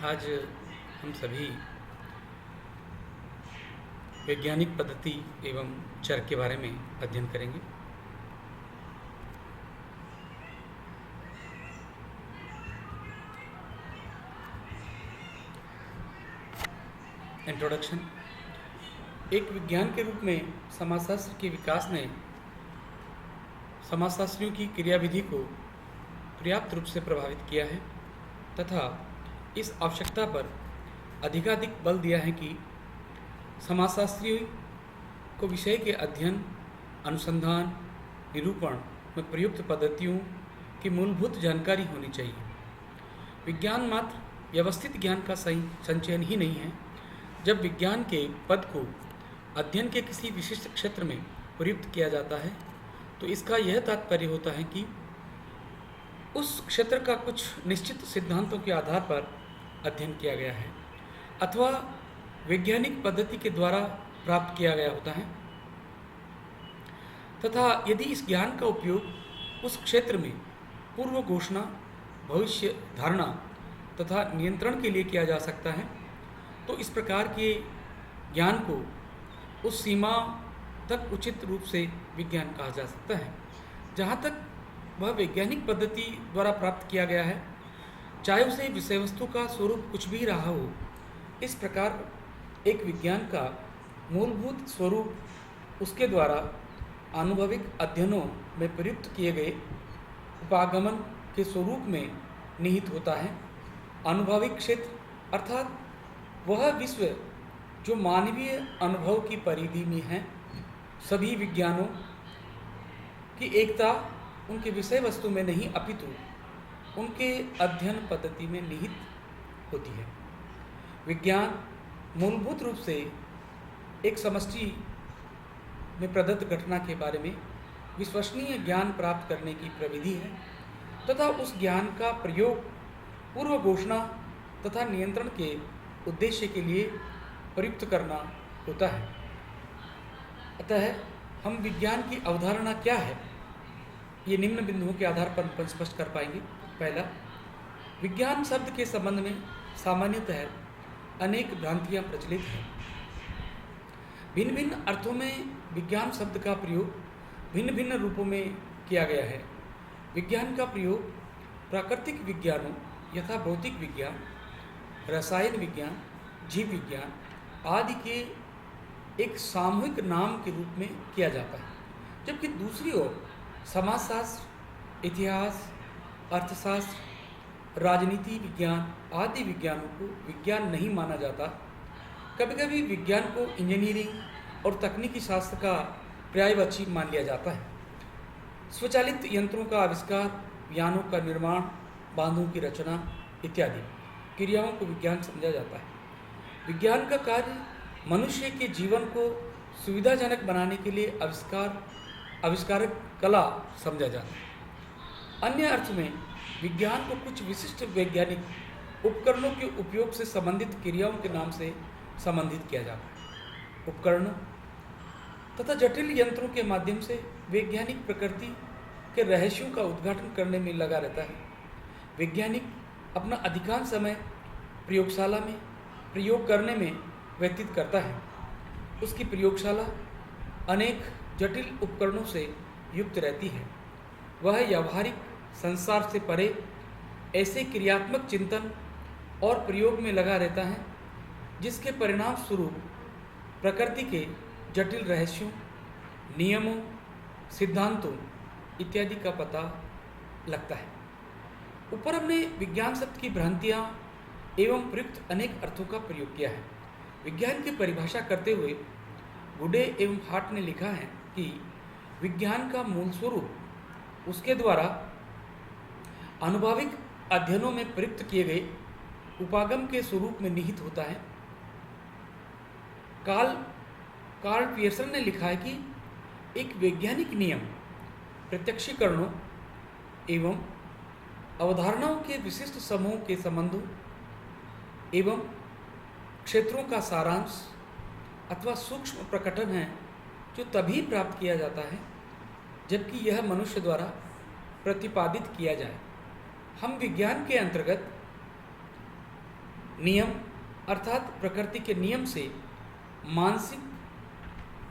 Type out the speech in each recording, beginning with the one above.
आज हम सभी वैज्ञानिक पद्धति एवं चर के बारे में अध्ययन करेंगे। इंट्रोडक्शन। एक विज्ञान के रूप में समाजशास्त्र के विकास ने समाजशास्त्रियों की क्रियाविधि को पर्याप्त रूप से प्रभावित किया है तथा इस आवश्यकता पर अधिकाधिक बल दिया है कि समाजशास्त्रियों को विषय के अध्ययन, अनुसंधान, निरूपण में प्रयुक्त पद्धतियों की मूलभूत जानकारी होनी चाहिए। विज्ञान मात्र व्यवस्थित ज्ञान का सही संचयन ही नहीं है। जब विज्ञान के पद को अध्ययन के किसी विशिष्ट क्षेत्र में प्रयुक्त किया जाता है तो इसका यह तात्पर्य होता है कि उस क्षेत्र का कुछ निश्चित सिद्धांतों के आधार पर अध्ययन किया गया है अथवा वैज्ञानिक पद्धति के द्वारा प्राप्त किया गया होता है तथा यदि इस ज्ञान का उपयोग उस क्षेत्र में पूर्व घोषणा, भविष्य धारणा तथा नियंत्रण के लिए किया जा सकता है तो इस प्रकार के ज्ञान को उस सीमा तक उचित रूप से विज्ञान कहा जा सकता है जहाँ तक वह वैज्ञानिक पद्धति द्वारा प्राप्त किया गया है, चाहे उसे विषय वस्तु का स्वरूप कुछ भी रहा हो। इस प्रकार एक विज्ञान का मूलभूत स्वरूप उसके द्वारा आनुभविक अध्ययनों में प्रयुक्त किए गए उपागमन के स्वरूप में निहित होता है। अनुभविक क्षेत्र अर्थात वह विश्व जो मानवीय अनुभव की परिधि में है। सभी विज्ञानों की एकता उनके विषय वस्तु में नहीं अपितु उनके अध्ययन पद्धति में निहित होती है। विज्ञान मूलभूत रूप से एक समष्टि में प्रदत्त घटना के बारे में विश्वसनीय ज्ञान प्राप्त करने की प्रविधि है तथा उस ज्ञान का प्रयोग पूर्व घोषणा तथा नियंत्रण के उद्देश्य के लिए प्रयुक्त करना होता है। अतः हम विज्ञान की अवधारणा क्या है, ये निम्न बिंदुओं के आधार पर स्पष्ट कर पाएंगे। पहला, विज्ञान शब्द के संबंध में सामान्यतः अनेक भ्रांतियाँ प्रचलित हैं। भिन्न भिन्न अर्थों में विज्ञान शब्द का प्रयोग भिन्न भिन्न रूपों में किया गया है। विज्ञान का प्रयोग प्राकृतिक विज्ञानों यथा भौतिक विज्ञान, रसायन विज्ञान, जीव विज्ञान आदि के एक सामूहिक नाम के रूप में किया जाता है, जबकि दूसरी ओर समाजशास्त्र, इतिहास, अर्थशास्त्र, राजनीति विज्ञान आदि विज्ञानों को विज्ञान नहीं माना जाता। कभी कभी विज्ञान को इंजीनियरिंग और तकनीकी शास्त्र का पर्यायवाची मान लिया जाता है। स्वचालित यंत्रों का आविष्कार, यानों का निर्माण, बांधों की रचना इत्यादि क्रियाओं को विज्ञान समझा जाता है। विज्ञान का कार्य मनुष्य के जीवन को सुविधाजनक बनाने के लिए आविष्कारक कला समझा जाता है। अन्य अर्थ में विज्ञान को कुछ विशिष्ट वैज्ञानिक उपकरणों के उपयोग से संबंधित क्रियाओं के नाम से संबंधित किया जाता है। उपकरणों तथा जटिल यंत्रों के माध्यम से वैज्ञानिक प्रकृति के रहस्यों का उद्घाटन करने में लगा रहता है। वैज्ञानिक अपना अधिकांश समय प्रयोगशाला में प्रयोग करने में व्यतीत करता है। उसकी प्रयोगशाला अनेक जटिल उपकरणों से युक्त रहती है। वह व्यावहारिक संसार से परे ऐसे क्रियात्मक चिंतन और प्रयोग में लगा रहता है जिसके परिणाम स्वरूप प्रकृति के जटिल रहस्यों, नियमों, सिद्धांतों इत्यादि का पता लगता है। ऊपर हमने विज्ञान शब्द की भ्रांतियाँ एवं प्रयुक्त अनेक अर्थों का प्रयोग किया है। विज्ञान की परिभाषा करते हुए गुडे एवं हार्ट ने लिखा है कि विज्ञान का मूल स्वरूप उसके द्वारा अनुभविक अध्ययनों में प्रयुक्त किए गए उपागम के स्वरूप में निहित होता है। कार्ल पियर्सन ने लिखा है कि एक वैज्ञानिक नियम प्रत्यक्षीकरणों एवं अवधारणाओं के विशिष्ट समूह के संबंधों एवं क्षेत्रों का सारांश अथवा सूक्ष्म प्रकटन है जो तभी प्राप्त किया जाता है जबकि यह मनुष्य द्वारा प्रतिपादित किया जाए। हम विज्ञान के अंतर्गत नियम अर्थात प्रकृति के नियम से मानसिक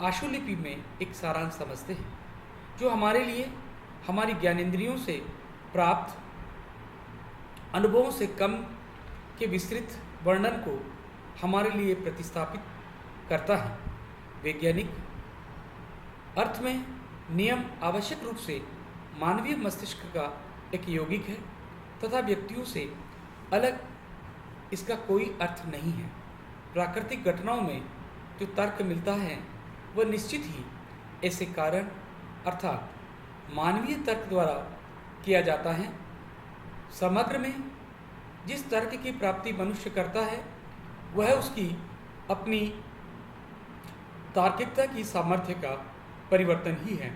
आशुलिपि में एक सारांश समझते हैं, जो हमारे लिए हमारी ज्ञानेंद्रियों से प्राप्त अनुभवों से कम के विस्तृत वर्णन को हमारे लिए प्रतिस्थापित करता है। वैज्ञानिक अर्थ में नियम आवश्यक रूप से मानवीय मस्तिष्क का एक यौगिक है तथा व्यक्तियों से अलग इसका कोई अर्थ नहीं है। प्राकृतिक घटनाओं में जो तर्क मिलता है वह निश्चित ही ऐसे कारण अर्थात मानवीय तर्क द्वारा किया जाता है। समग्र में जिस तर्क की प्राप्ति मनुष्य करता है वह उसकी अपनी तार्किकता की सामर्थ्य का परिवर्तन ही है।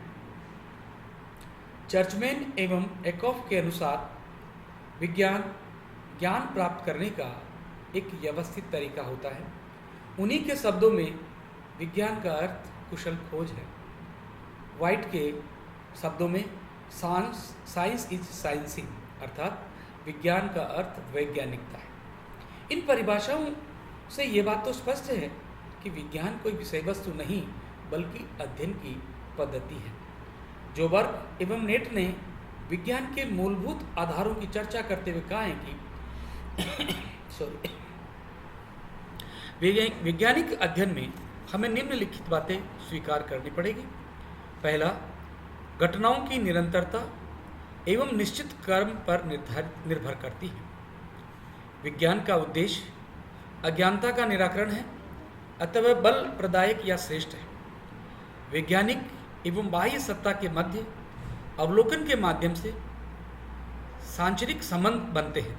चर्चमैन एवं एकॉफ के अनुसार विज्ञान ज्ञान प्राप्त करने का एक व्यवस्थित तरीका होता है। उन्हीं के शब्दों में विज्ञान का अर्थ कुशल खोज है। वाइट के शब्दों में साइंस इज साइंसिंग अर्थात विज्ञान का अर्थ वैज्ञानिकता है। इन परिभाषाओं से ये बात तो स्पष्ट है कि विज्ञान कोई विषय वस्तु नहीं बल्कि अध्ययन की पद्धति है। जोबर्ग एवं नेट ने विज्ञान के मूलभूत आधारों की चर्चा करते हुए कहा है कि वैज्ञानिक अध्ययन में हमें निम्नलिखित बातें स्वीकार करनी पड़ेगी। पहला, घटनाओं की निरंतरता एवं निश्चित क्रम पर निर्भर करती है। विज्ञान का उद्देश्य अज्ञानता का निराकरण है, अतः वह बल प्रदायक या श्रेष्ठ है। वैज्ञानिक एवं बाह्य सत्ता के मध्य अवलोकन के माध्यम से सांचरिक संबंध बनते हैं,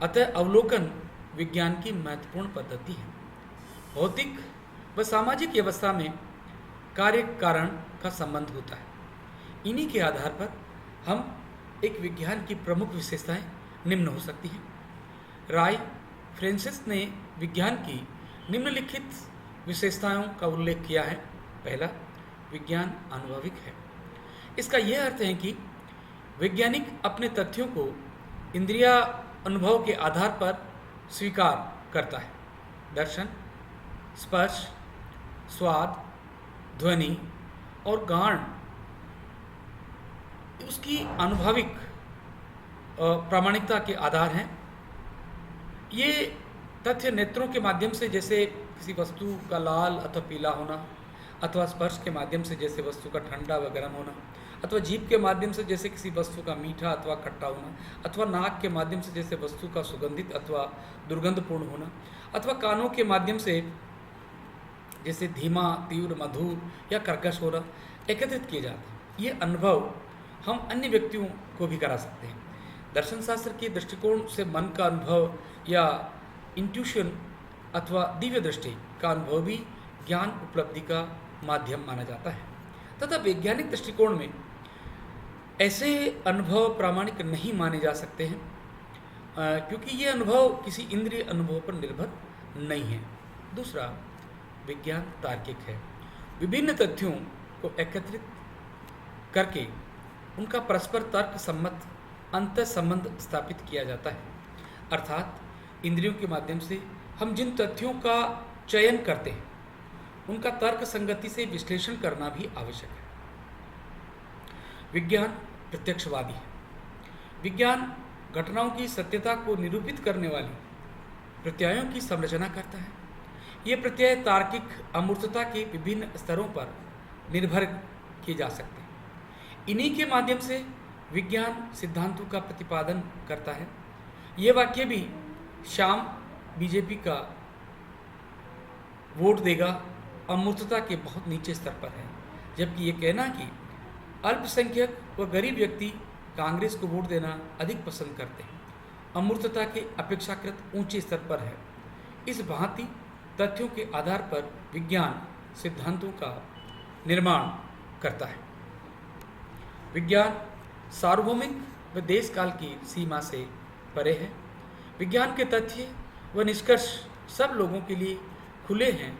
अतः अवलोकन विज्ञान की महत्वपूर्ण पद्धति है। भौतिक व सामाजिक व्यवस्था में कार्य कारण का संबंध होता है। इन्हीं के आधार पर हम एक विज्ञान की प्रमुख विशेषताएं निम्न हो सकती हैं। राय फ्रांसिस ने विज्ञान की निम्नलिखित विशेषताओं का उल्लेख किया है। पहला, विज्ञान अनुभविक है। इसका यह अर्थ है कि वैज्ञानिक अपने तथ्यों को इंद्रिया अनुभव के आधार पर स्वीकार करता है। दर्शन, स्पर्श, स्वाद, ध्वनि और गान उसकी अनुभविक प्रामाणिकता के आधार हैं। ये तथ्य नेत्रों के माध्यम से जैसे किसी वस्तु का लाल अथवा पीला होना, अथवा स्पर्श के माध्यम से जैसे वस्तु का ठंडा व गर्म होना, अथवा जीभ के माध्यम से जैसे किसी वस्तु का मीठा अथवा खट्टा होना, अथवा नाक के माध्यम से जैसे वस्तु का सुगंधित अथवा दुर्गंधपूर्ण होना, अथवा कानों के माध्यम से जैसे धीमा, तीव्र, मधुर या कर्कश होना एकत्रित किए जाते हैं। ये अनुभव हम अन्य व्यक्तियों को भी करा सकते हैं। दर्शन शास्त्र के दृष्टिकोण से मन का अनुभव या इंट्यूशन अथवा दिव्य दृष्टि का अनुभव भी ज्ञान उपलब्धि का माध्यम माना जाता है। तथा वैज्ञानिक दृष्टिकोण में ऐसे अनुभव प्रामाणिक नहीं माने जा सकते हैं, क्योंकि ये अनुभव किसी इंद्रिय अनुभव पर निर्भर नहीं है। दूसरा, विज्ञान तार्किक है। विभिन्न तथ्यों को एकत्रित करके उनका परस्पर तर्क सम्मत अंतर संबंध स्थापित किया जाता है। अर्थात इंद्रियों के माध्यम से हम जिन तथ्यों का चयन करते हैं उनका तर्क संगति से विश्लेषण करना भी आवश्यक है। विज्ञान प्रत्यक्षवादी है। विज्ञान घटनाओं की सत्यता को निरूपित करने वाली प्रत्ययों की संरचना करता है। ये प्रत्यय तार्किक अमूर्तता के विभिन्न स्तरों पर निर्भर किए जा सकते हैं। इन्हीं के माध्यम से विज्ञान सिद्धांतों का प्रतिपादन करता है। ये वाक्य भी शाम बीजेपी का वोट देगा अमूर्तता के बहुत नीचे स्तर पर है, जबकि ये कहना कि अल्पसंख्यक व गरीब व्यक्ति कांग्रेस को वोट देना अधिक पसंद करते हैं अमूर्तता के अपेक्षाकृत ऊंचे स्तर पर है। इस भांति तथ्यों के आधार पर विज्ञान सिद्धांतों का निर्माण करता है। विज्ञान सार्वभौमिक व देश काल की सीमा से परे है। विज्ञान के तथ्य व निष्कर्ष सब लोगों के लिए खुले हैं।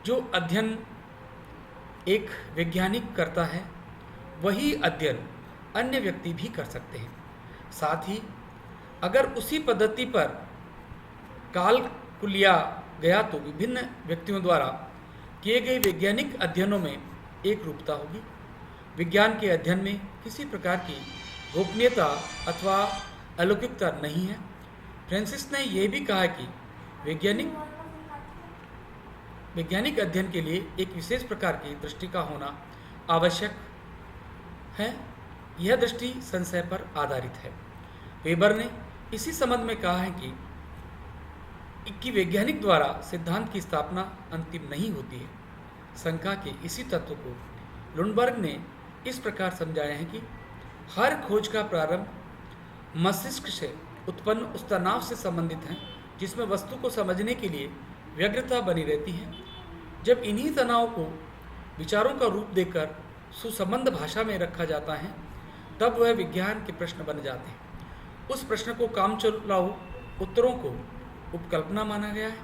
जो अध्ययन एक वैज्ञानिक करता है वही अध्ययन अन्य व्यक्ति भी कर सकते हैं। साथ ही अगर उसी पद्धति पर काल को लिया गया तो विभिन्न व्यक्तियों द्वारा किए गए वैज्ञानिक अध्ययनों में एक रूपता होगी। विज्ञान के अध्ययन में किसी प्रकार की गोपनीयता अथवा अलौकिकता नहीं है। फ्रांसिस ने यह भी कहा कि वैज्ञानिक अध्ययन के लिए एक विशेष प्रकार की दृष्टि का होना आवश्यक है। यह दृष्टि संशय पर आधारित है। वेबर ने इसी संबंध में कहा है कि वैज्ञानिक द्वारा सिद्धांत की स्थापना अंतिम नहीं होती है। शंका के इसी तत्व को लुंडबर्ग ने इस प्रकार समझाया है कि हर खोज का प्रारंभ मस्तिष्क से उत्पन्न उस तनाव से संबंधित है जिसमें वस्तु को समझने के लिए व्यग्रता बनी रहती है। जब इन्हीं तनाव को विचारों का रूप देकर सुसंबद्ध भाषा में रखा जाता है तब वह विज्ञान के प्रश्न बन जाते हैं। उस प्रश्न को कामचलाऊ उत्तरों को उपकल्पना माना गया है।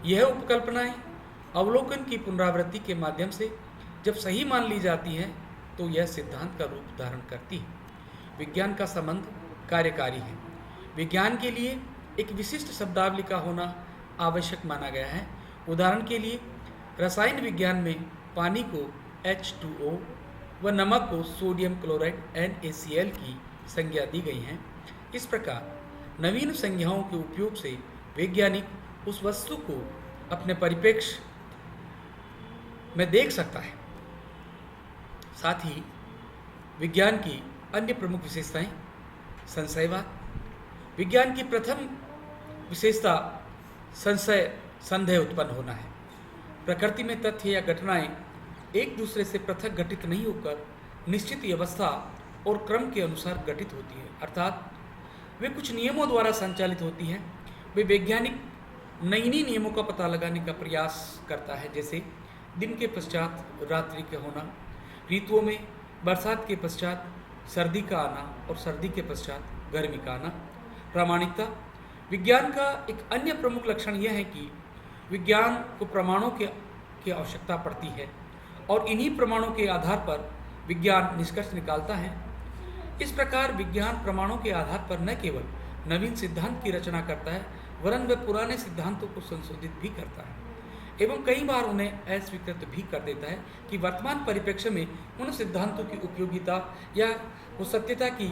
यह उपकल्पनाएं अवलोकन की पुनरावृत्ति के माध्यम से जब सही मान ली जाती हैं तो यह सिद्धांत का रूप धारण करती है। विज्ञान का संबंध कार्यकारी है। विज्ञान के लिए एक विशिष्ट शब्दावली का होना आवश्यक माना गया है। उदाहरण के लिए रसायन विज्ञान में पानी को H2O व नमक को सोडियम क्लोराइड NaCl की संज्ञा दी गई है। इस प्रकार नवीन संज्ञाओं के उपयोग से वैज्ञानिक उस वस्तु को अपने परिप्रेक्ष्य में देख सकता है। साथ ही विज्ञान की अन्य प्रमुख विशेषताएं संशयवाद। विज्ञान की प्रथम विशेषता संदेह उत्पन्न होना है। प्रकृति में तथ्य या घटनाएं एक दूसरे से पृथक घटित नहीं होकर निश्चित व्यवस्था और क्रम के अनुसार घटित होती है, अर्थात वे कुछ नियमों द्वारा संचालित होती हैं। वे वैज्ञानिक नई नई नियमों का पता लगाने का प्रयास करता है, जैसे दिन के पश्चात रात्रि का होना, ऋतुओं में बरसात के पश्चात सर्दी का आना और सर्दी के पश्चात गर्मी का आना। प्रामाणिकता। विज्ञान का एक अन्य प्रमुख लक्षण यह है कि विज्ञान को प्रमाणों की आवश्यकता पड़ती है और इन्हीं प्रमाणों के आधार पर विज्ञान निष्कर्ष निकालता है। इस प्रकार विज्ञान प्रमाणों के आधार पर न केवल नवीन सिद्धांत की रचना करता है वरन वह पुराने सिद्धांतों को संशोधित भी करता है एवं कई बार उन्हें अस्वीकृत भी कर देता है कि वर्तमान परिप्रेक्ष्य में उन सिद्धांतों की उपयोगिता या वो सत्यता की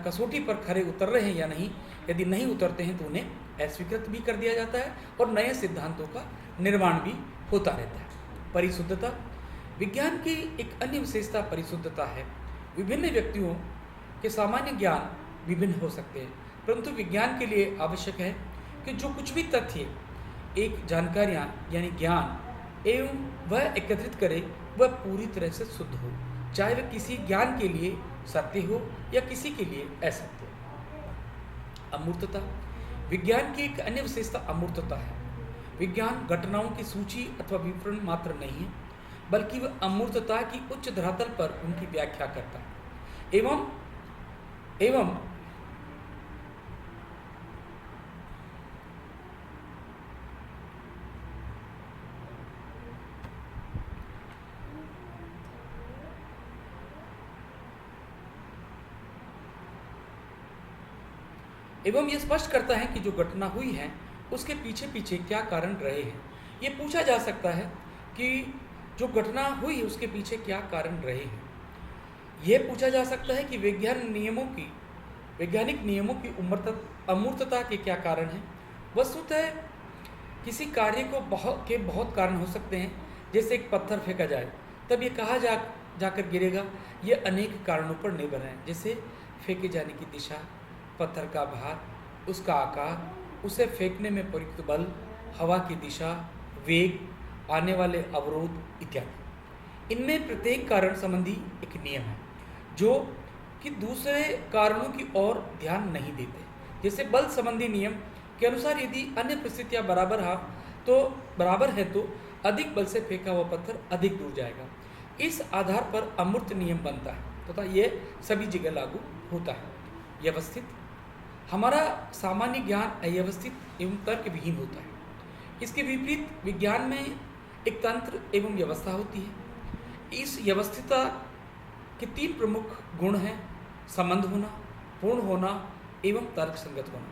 कसौटी पर खरे उतर रहे हैं या नहीं। यदि नहीं उतरते हैं तो उन्हें अस्वीकृत भी कर दिया जाता है और नए सिद्धांतों का निर्माण भी होता रहता है। परिशुद्धता। विज्ञान की एक अन्य विशेषता परिशुद्धता है। विभिन्न व्यक्तियों के सामान्य ज्ञान विभिन्न हो सकते हैं, परंतु विज्ञान के लिए आवश्यक है कि जो कुछ भी तथ्य एक जानकारियाँ यानी ज्ञान एवं वह एकत्रित करे वह पूरी तरह से शुद्ध हो, चाहे वह किसी ज्ञान के लिए सत्य हो या किसी के लिए असत्य हो। अमूर्तता। विज्ञान की एक अन्य विशेषता अमूर्तता है। विज्ञान घटनाओं की सूची अथवा विवरण मात्र नहीं है, बल्कि वह अमूर्तता की उच्च धरातल पर उनकी व्याख्या करता है एवं यह स्पष्ट करता है कि जो घटना हुई है उसके पीछे पीछे क्या कारण रहे हैं। ये पूछा जा सकता है कि जो घटना हुई उसके पीछे क्या कारण रहे हैं। यह पूछा जा सकता है कि वैज्ञानिक नियमों की अमूर्तता के क्या कारण हैं। वस्तुतः किसी कार्य को बहुत कारण हो सकते हैं। जैसे एक पत्थर फेंका जाए तब ये कहाँ जाकर गिरेगा, यह अनेक कारणों पर निर्भर है, जैसे फेंके जाने की दिशा, पत्थर का भार, उसका आकार, उसे फेंकने में प्रयुक्त बल, हवा की दिशा, वेग, आने वाले अवरोध इत्यादि। इनमें प्रत्येक कारण संबंधी एक नियम है जो कि दूसरे कारणों की ओर ध्यान नहीं देते। जैसे बल संबंधी नियम के अनुसार यदि अन्य परिस्थितियां बराबर है तो अधिक बल से फेंका हुआ पत्थर अधिक दूर जाएगा। इस आधार पर अमूर्त नियम बनता है तथा यह सभी जगह लागू होता है। व्यवस्थित। हमारा सामान्य ज्ञान अव्यवस्थित एवं तर्क विहीन होता है। इसके विपरीत विज्ञान में एक तंत्र एवं व्यवस्था होती है। इस व्यवस्थितता के 3 प्रमुख गुण हैं: संबंध होना, पूर्ण होना एवं तर्क संगत होना।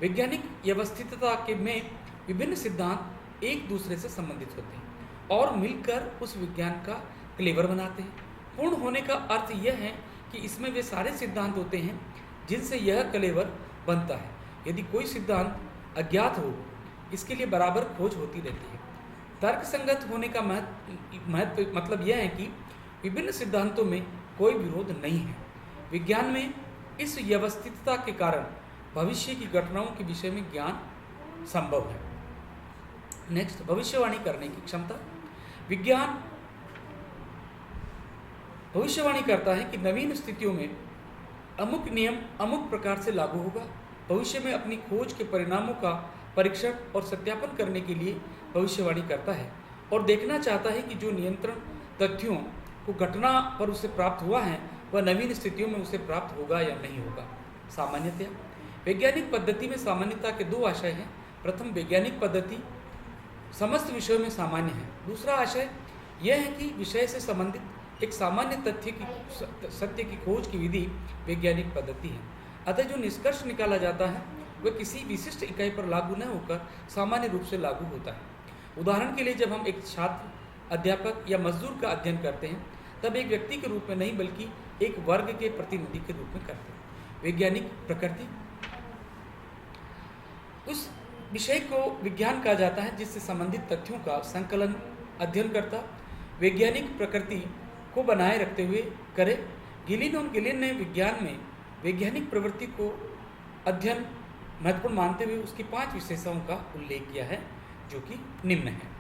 वैज्ञानिक व्यवस्थितता के में विभिन्न सिद्धांत एक दूसरे से संबंधित होते हैं और मिलकर उस विज्ञान का क्लेवर बनाते हैं। पूर्ण होने का अर्थ यह है कि इसमें वे सारे सिद्धांत होते हैं जिनसे यह क्लेवर बनता है। यदि कोई सिद्धांत अज्ञात हो, इसके लिए बराबर खोज होती रहती है। तर्कसंगत होने का महत्व मतलब यह है कि विभिन्न सिद्धांतों में कोई विरोध नहीं है। विज्ञान में इस व्यवस्थितता के कारण भविष्य की घटनाओं के विषय में ज्ञान संभव है। नेक्स्ट, भविष्यवाणी करने की क्षमता। विज्ञान भविष्यवाणी करता है कि नवीन स्थितियों में अमुक नियम अमुक प्रकार से लागू होगा। भविष्य में अपनी खोज के परिणामों का परीक्षण और सत्यापन करने के लिए भविष्यवाणी करता है और देखना चाहता है कि जो नियंत्रण तथ्यों को घटना पर उसे प्राप्त हुआ है वह नवीन स्थितियों में उसे प्राप्त होगा या नहीं होगा। सामान्यतया वैज्ञानिक पद्धति में सामान्यता के दो आशय हैं। प्रथम, वैज्ञानिक पद्धति समस्त विषयों में सामान्य है। दूसरा आशय यह है कि विषय से संबंधित एक सामान्य सत्य की खोज की विधि वैज्ञानिक पद्धति है। अतः जो निष्कर्ष निकाला जाता है वह किसी विशिष्ट इकाई पर लागू न होकर सामान्य रूप से लागू होता है। उदाहरण के लिए, जब हम एक छात्र, अध्यापक या मजदूर का अध्ययन करते हैं तब एक व्यक्ति के रूप में नहीं बल्कि एक वर्ग के प्रतिनिधि के रूप में करते हैं। वैज्ञानिक प्रकृति, उस विषय को विज्ञान कहा जाता है जिससे संबंधित तथ्यों का संकलन अध्ययन करता वैज्ञानिक प्रकृति को बनाए रखते हुए करे। गिलिन और गिलिन ने विज्ञान में वैज्ञानिक प्रवृत्ति को अध्ययन महत्वपूर्ण मानते हुए उसकी 5 विशेषताओं का उल्लेख किया है जो कि निम्न है।